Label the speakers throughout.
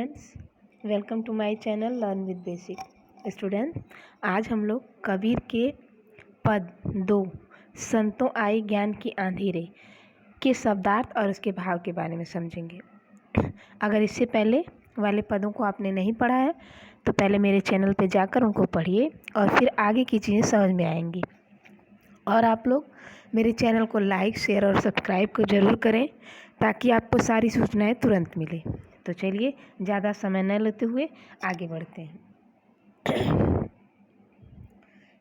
Speaker 1: Friends, welcome to my channel learn with basic student. आज हम लोग कबीर के पद 2 संतों आई ज्ञान की आंधी रे के शब्दार्थ और उसके भाव के बारे में समझेंगे। अगर इससे पहले वाले पदों को आपने नहीं पढ़ा है तो पहले मेरे चैनल पे जाकर उनको पढ़िए और फिर आगे की चीज़ें समझ में आएंगी। और आप लोग मेरे चैनल को लाइक, शेयर और सब्सक्राइब को ज़रूर करें ताकि आपको सारी सूचनाएं तुरंत मिले। तो चलिए ज़्यादा समय न लेते हुए आगे बढ़ते हैं।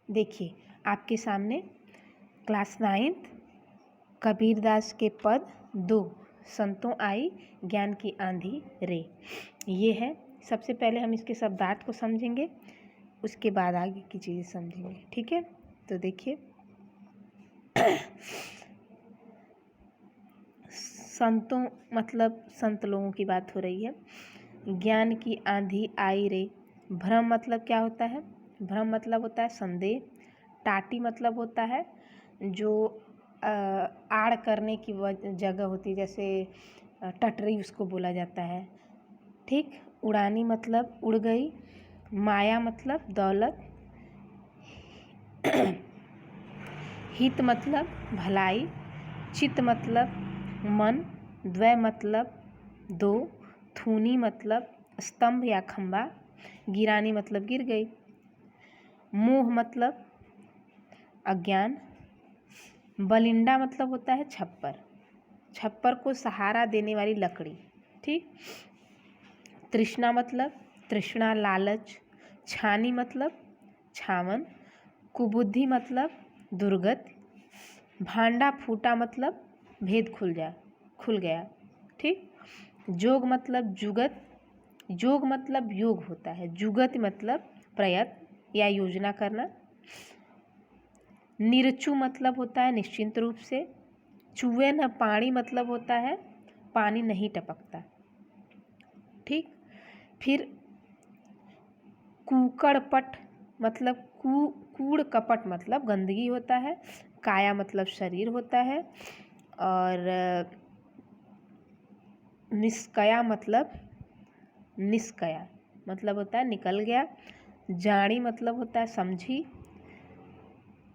Speaker 1: देखिए आपके सामने क्लास 9th कबीरदास के पद 2 संतों आई ज्ञान की आंधी रे ये है। सबसे पहले हम इसके शब्दार्थ को समझेंगे, उसके बाद आगे की चीज़ें समझेंगे। ठीक है, तो देखिए संतों मतलब संत लोगों की बात हो रही है। ज्ञान की आंधी आई रे। भ्रम मतलब क्या होता है? भ्रम मतलब होता है संदेह। टाटी मतलब होता है जो आड़ करने की जगह होती है, जैसे टटरी उसको बोला जाता है। ठीक। उड़ानी मतलब उड़ गई। माया मतलब दौलत। हित मतलब भलाई। चित्त मतलब मन। द्वय मतलब 2। थूनी मतलब स्तंभ या खंबा। गिरानी मतलब गिर गई। मोह मतलब अज्ञान। बलिंडा मतलब होता है छप्पर। छप्पर को सहारा देने वाली लकड़ी। ठीक। तृष्णा मतलब तृष्णा लालच। छानी मतलब छावन। कुबुद्धि मतलब दुर्गति। भांडा फूटा मतलब भेद खुल गया। ठीक। जोग मतलब जुगत। योग मतलब योग होता है। जुगत मतलब प्रयत्न या योजना करना। निरचु मतलब होता है निश्चिंत रूप से। चूहे न पानी मतलब होता है पानी नहीं टपकता। ठीक। फिर कूकड़पट मतलब कूड़ कपट मतलब गंदगी होता है। काया मतलब शरीर होता है। और निष्कया मतलब होता है निकल गया। जानी मतलब होता है समझी।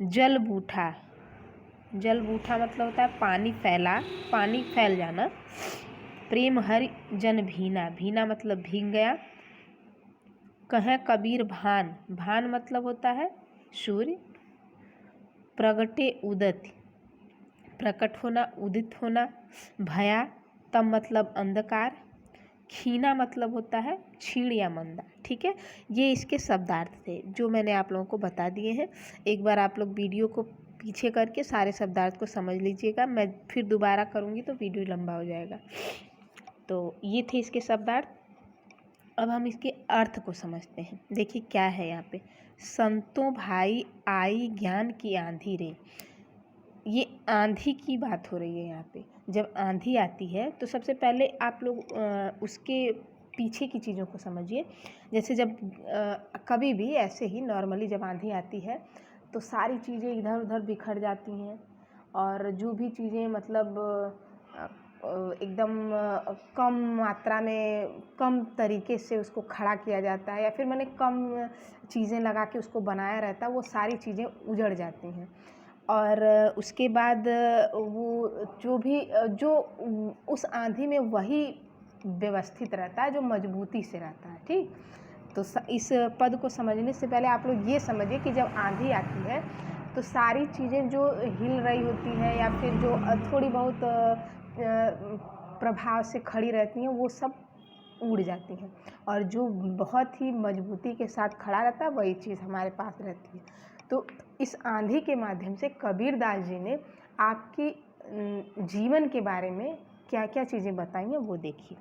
Speaker 1: जल बूठा मतलब होता है पानी फैल जाना। प्रेम हरि जन भीना मतलब भीग गया। कहें कबीर भान मतलब होता है सूर्य। प्रगटे उदति प्रकट होना, उदित होना। भया तब मतलब अंधकार। खीना मतलब होता है क्षीण या मंदा। ठीक है, ये इसके शब्दार्थ थे जो मैंने आप लोगों को बता दिए हैं। एक बार आप लोग वीडियो को पीछे करके सारे शब्दार्थ को समझ लीजिएगा। मैं फिर दोबारा करूँगी तो वीडियो लंबा हो जाएगा। तो ये थे इसके शब्दार्थ। अब हम इसके अर्थ को समझते हैं। देखिए क्या है यहाँ पे। संतों भाई आई ज्ञान की आंधी रे। ये आंधी की बात हो रही है यहाँ पे। जब आंधी आती है तो सबसे पहले आप लोग उसके पीछे की चीज़ों को समझिए। जैसे जब कभी भी ऐसे ही नॉर्मली जब आंधी आती है तो सारी चीज़ें इधर उधर बिखर जाती हैं और जो भी चीज़ें मतलब एकदम कम मात्रा में कम तरीके से उसको खड़ा किया जाता है या फिर मैंने कम चीज़ें लगा के उसको बनाया रहता है, वो सारी चीज़ें उजड़ जाती हैं। और उसके बाद वो जो उस आंधी में वही व्यवस्थित रहता है जो मजबूती से रहता है। ठीक। तो इस पद को समझने से पहले आप लोग ये समझिए कि जब आंधी आती है तो सारी चीज़ें जो हिल रही होती हैं या फिर जो थोड़ी बहुत प्रभाव से खड़ी रहती हैं वो सब उड़ जाती हैं और जो बहुत ही मजबूती के साथ खड़ा रहता है वही चीज़ हमारे पास रहती है। तो इस आंधी के माध्यम से कबीरदास जी ने आपकी जीवन के बारे में क्या क्या चीज़ें बताई हैं वो देखिए।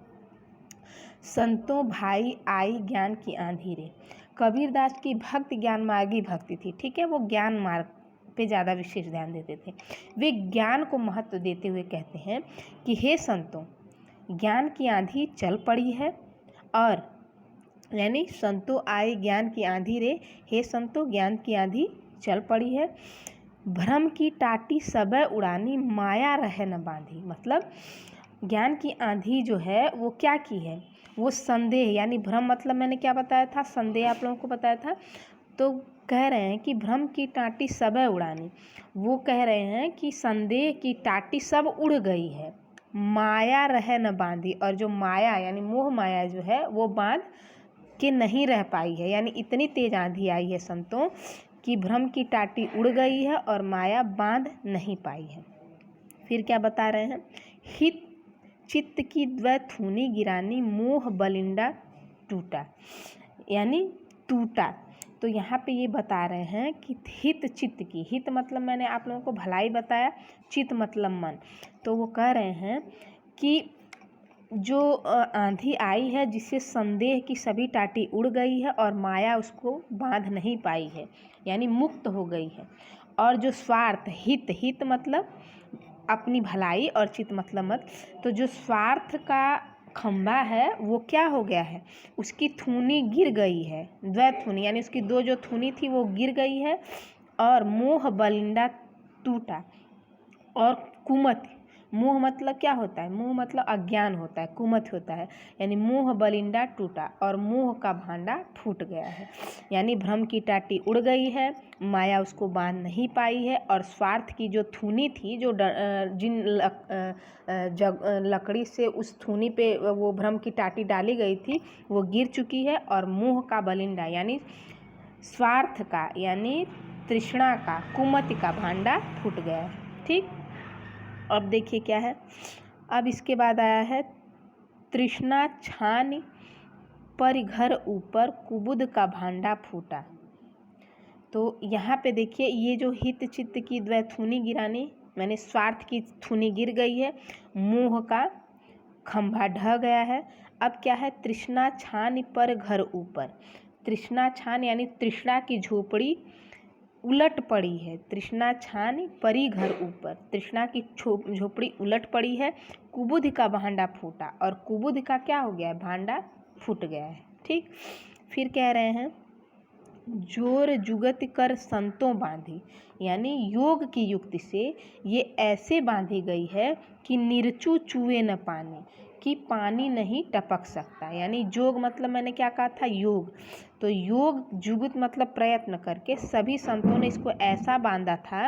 Speaker 1: संतों भाई आई ज्ञान की आंधी रे। कबीरदास की भक्ति ज्ञान मार्गी भक्ति थी। ठीक है, वो ज्ञान मार्ग पे ज़्यादा विशेष ध्यान देते थे। वे ज्ञान को महत्व देते हुए कहते हैं कि हे संतों, ज्ञान की आंधी चल पड़ी है। और यानी संतों आई ज्ञान की आंधी रे, हे संतों ज्ञान की आंधी चल पड़ी है। भ्रम की टाटी सबे उड़ानी, माया रहे न बांधी। मतलब ज्ञान की आंधी जो है वो क्या की है, वो संदेह यानी भ्रम मतलब मैंने क्या बताया था, संदेह आप लोगों को बताया था। तो कह रहे हैं कि भ्रम की टाटी सबे उड़ानी, वो कह रहे हैं कि संदेह की टाटी सब उड़ गई है, माया रहे न बांधी, और जो माया यानी मोह माया जो है वो बांध के नहीं रह पाई है, यानी इतनी तेज आंधी आई है संतों कि भ्रम की टाटी उड़ गई है और माया बांध नहीं पाई है। फिर क्या बता रहे हैं, हित चित्त की द्वैथूनी गिरानी, मोह बलिंडा टूटा, यानी टूटा। तो यहाँ पे ये बता रहे हैं कि हित चित्त की, हित मतलब मैंने आप लोगों को भलाई बताया, चित्त मतलब मन। तो वो कह रहे हैं कि जो आंधी आई है जिससे संदेह की सभी टाटी उड़ गई है और माया उसको बांध नहीं पाई है, यानी मुक्त हो गई है। और जो स्वार्थ, हित, हित मतलब अपनी भलाई और चित्त मतलब मत, तो जो स्वार्थ का खंभा है वो क्या हो गया है, उसकी थूनी गिर गई है, द्वैथूनी यानी उसकी दो जो थूनी थी वो गिर गई है। और मोह बलिंडा टूटा, और कुमति, मोह मतलब क्या होता है, मोह मतलब अज्ञान होता है, कुमत होता है, यानी मोह बलिंडा टूटा और मोह का भांडा फूट गया है, यानी भ्रम की टाटी उड़ गई है, माया उसको बांध नहीं पाई है, और स्वार्थ की जो थूनी थी, जो जिन लकड़ी से उस थूनी पे वो भ्रम की टाटी डाली गई थी वो गिर चुकी है, और मोह का बलिंडा यानी स्वार्थ का यानी तृष्णा का, कुमति का भांडा फूट गया है। ठीक, अब देखिए क्या है, अब इसके बाद आया है तृष्णा छान पर घर ऊपर, कुबुद का भांडा फूटा। तो यहाँ पे देखिए ये जो हित चित्त की द्वैथूनी गिरानी, मैंने स्वार्थ की थूनी गिर गई है, मोह का खंभा ढह गया है। अब क्या है, तृष्णा छान पर घर ऊपर, तृष्णा छान यानी तृष्णा की झोपड़ी उलट पड़ी है, तृष्णा छान परी घर ऊपर, तृष्णा की झोपड़ी उलट पड़ी है, कुबुध का भांडा फूटा, और कुबुध का क्या हो गया है, भांडा फूट गया है। ठीक, फिर कह रहे हैं जोर जुगत कर संतों बांधी, यानी योग की युक्ति से ये ऐसे बांधी गई है कि निर्चू चुए न पानी, कि पानी नहीं टपक सकता, यानी जोग मतलब मैंने क्या कहा था, योग। तो योग जुगत मतलब प्रयत्न करके सभी संतों ने इसको ऐसा बांधा था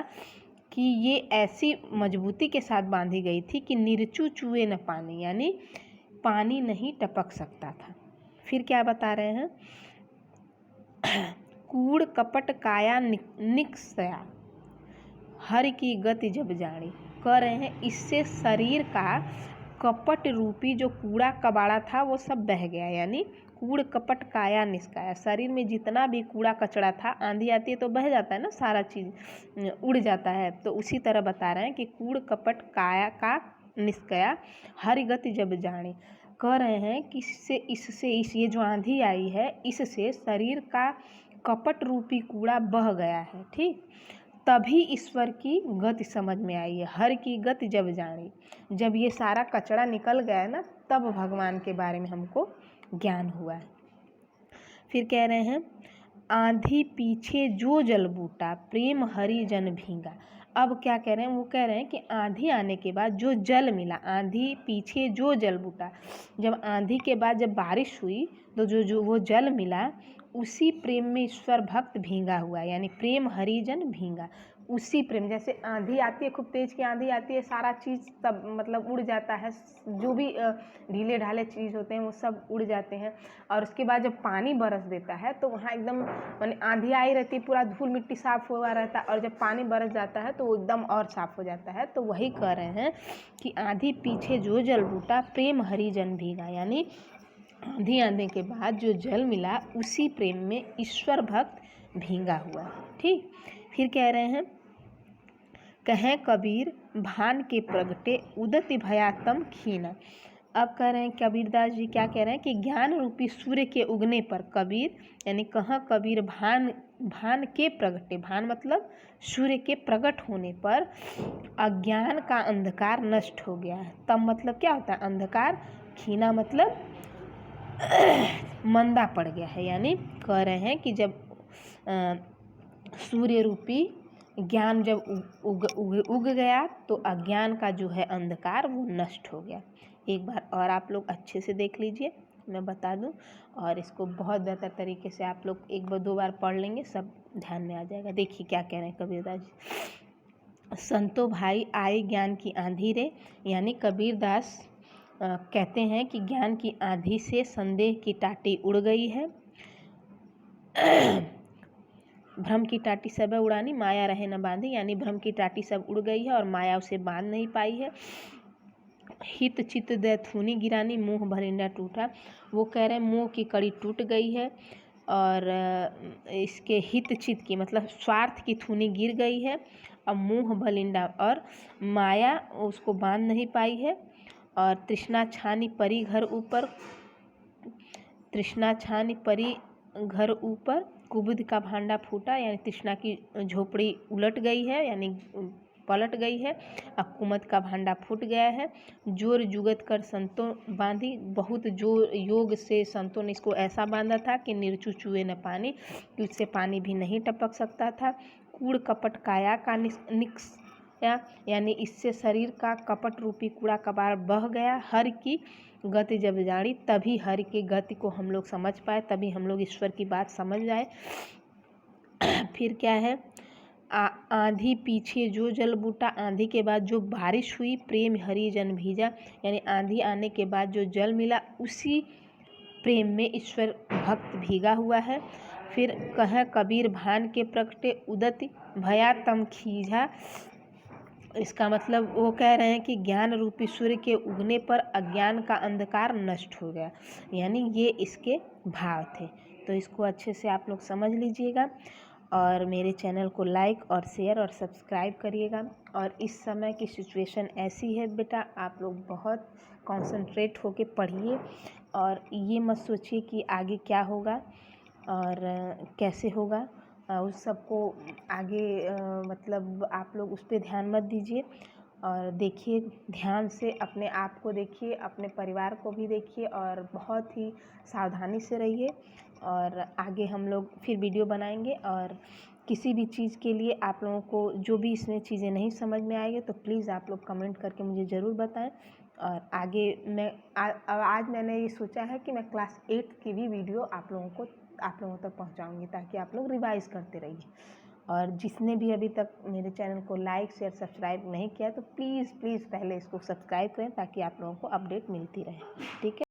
Speaker 1: कि ये ऐसी मजबूती के साथ बांधी गई थी कि निर्चू चुए न पानी, यानी पानी नहीं टपक सकता था। फिर क्या बता रहे हैं, कूड़ कपट काया निकसया, हर की गति जब जानी, कह रहे हैं इससे शरीर का कपट रूपी जो कूड़ा कबाड़ा था वो सब बह गया, यानी कूड़ कपट काया निष्काया, शरीर में जितना भी कूड़ा कचड़ा था, आंधी आती है तो बह जाता है ना, सारा चीज़ उड़ जाता है, तो उसी तरह बता रहे हैं कि कूड़ कपट काया का निष्काया, हर गति जब जानी, कह रहे हैं कि इससे ये जो आंधी आई है इससे शरीर का कपट रूपी कूड़ा बह गया है। ठीक, तभी ईश्वर की गति समझ में आई है, हर की गति जब जानी, जब ये सारा कचरा निकल गया है ना, तब भगवान के बारे में हमको ज्ञान हुआ है। फिर कह रहे हैं आंधी पीछे जो जल बूटा, प्रेम हरि जन भींगा। अब क्या कह रहे हैं, वो कह रहे हैं कि आंधी आने के बाद जो जल मिला, आंधी पीछे जो जल बूटा, जब आंधी के बाद जब बारिश हुई तो जो वो जल मिला, उसी प्रेम में ईश्वर भक्त भींगा हुआ, यानी प्रेम हरिजन भींगा, उसी प्रेम, जैसे आंधी आती है, खूब तेज की आंधी आती है, सारा चीज़ सब मतलब उड़ जाता है, जो भी ढीले ढाले चीज़ होते हैं वो सब उड़ जाते हैं, और उसके बाद जब पानी बरस देता है तो वहाँ एकदम माने आंधी आई रहती है, पूरा धूल मिट्टी साफ हुआ रहता है, और जब पानी बरस जाता है तो वो एकदम और साफ हो जाता है। तो वही कह रहे हैं कि आंधी पीछे जो जल बूटा, प्रेम हरिजन भीगा, यानी आंधी आने के बाद जो जल मिला उसी प्रेम में ईश्वर भक्त भींगा हुआ है। ठीक, फिर कह रहे हैं कहें कबीर भान के प्रगटे, उदति भयातम खीना। अब कह रहे हैं कबीरदास जी क्या कह रहे हैं कि ज्ञान रूपी सूर्य के उगने पर कबीर, यानी कहाँ कबीर भान के प्रगटे, भान मतलब सूर्य के प्रकट होने पर अज्ञान का अंधकार नष्ट हो गया है। तब मतलब क्या होता है, अंधकार, खीना मतलब मंदा पड़ गया है, यानी कह रहे हैं कि जब सूर्य रूपी ज्ञान जब उग गया तो अज्ञान का जो है अंधकार वो नष्ट हो गया। एक बार और आप लोग अच्छे से देख लीजिए। मैं बता दूं, और इसको बहुत बेहतर तरीके से आप लोग एक बार 2 बार पढ़ लेंगे, सब ध्यान में आ जाएगा। देखिए क्या कह रहे हैं कबीरदास जी। संतो भाई आई ज्ञान की आंधी रे, यानी कबीरदास कहते हैं कि ज्ञान की आंधी से संदेह की टाटी उड़ गई है। भ्रम की टाटी सब उड़ानी, माया रहे न बांधी, यानी भ्रम की टाटी सब उड़ गई है और माया उसे बांध नहीं पाई है। हित चित दैथुनी गिरानी, मुँह भरिंडा टूटा, वो कह रहे हैं मुँह की कड़ी टूट गई है, और इसके हित चित की मतलब स्वार्थ की थूनी गिर गई है, अब मुँह भलिंडा और माया उसको बांध नहीं पाई है। और तृष्णा छानी परी घर ऊपर, तृष्णा छानी परी घर ऊपर, कुबुद का भांडा फूटा, यानी तृष्णा की झोपड़ी उलट गई है, यानी पलट गई है, अब कुमद का भांडा फूट गया है। जोर जुगत कर संतों बांधी, बहुत जोर योग से संतों ने इसको ऐसा बांधा था कि निर्चु चुए न पानी, कि उससे पानी भी नहीं टपक सकता था। कूड़ कपट काया का निक्सया, यानी इससे शरीर का कपट रूपी कूड़ा कबाड़ बह गया। हर की गति जब जानी, तभी हरि की गति को हम लोग समझ पाए, तभी हम लोग ईश्वर की बात समझ जाए। फिर क्या है, आंधी पीछे जो जल बूटा, आंधी के बाद जो बारिश हुई, प्रेम हरि जन भीजा, यानी आंधी आने के बाद जो जल मिला, उसी प्रेम में ईश्वर भक्त भीगा हुआ है। फिर कह कबीर भान के प्रगटे, उदति भया तम खींझा, इसका मतलब वो कह रहे हैं कि ज्ञान रूपी सूर्य के उगने पर अज्ञान का अंधकार नष्ट हो गया, यानी ये इसके भाव थे। तो इसको अच्छे से आप लोग समझ लीजिएगा, और मेरे चैनल को लाइक और शेयर और सब्सक्राइब करिएगा। और इस समय की सिचुएशन ऐसी है बेटा, आप लोग बहुत कंसंट्रेट होके पढ़िए, और ये मत सोचिए कि आगे क्या होगा और कैसे होगा, उस सबको आगे मतलब आप लोग उस पर ध्यान मत दीजिए, और देखिए ध्यान से, अपने आप को देखिए, अपने परिवार को भी देखिए, और बहुत ही सावधानी से रहिए। और आगे हम लोग फिर वीडियो बनाएंगे, और किसी भी चीज़ के लिए आप लोगों को जो भी इसमें चीज़ें नहीं समझ में आएगी तो प्लीज़ आप लोग कमेंट करके मुझे ज़रूर बताएं। और आगे मैं आज मैंने ये सोचा है कि मैं क्लास 8 की भी वीडियो आप लोगों तक पहुंचाऊंगी, ताकि आप लोग रिवाइज़ करते रहिए। और जिसने भी अभी तक मेरे चैनल को लाइक शेयर सब्सक्राइब नहीं किया तो प्लीज़ पहले इसको सब्सक्राइब करें, ताकि आप लोगों को अपडेट मिलती रहे। ठीक है।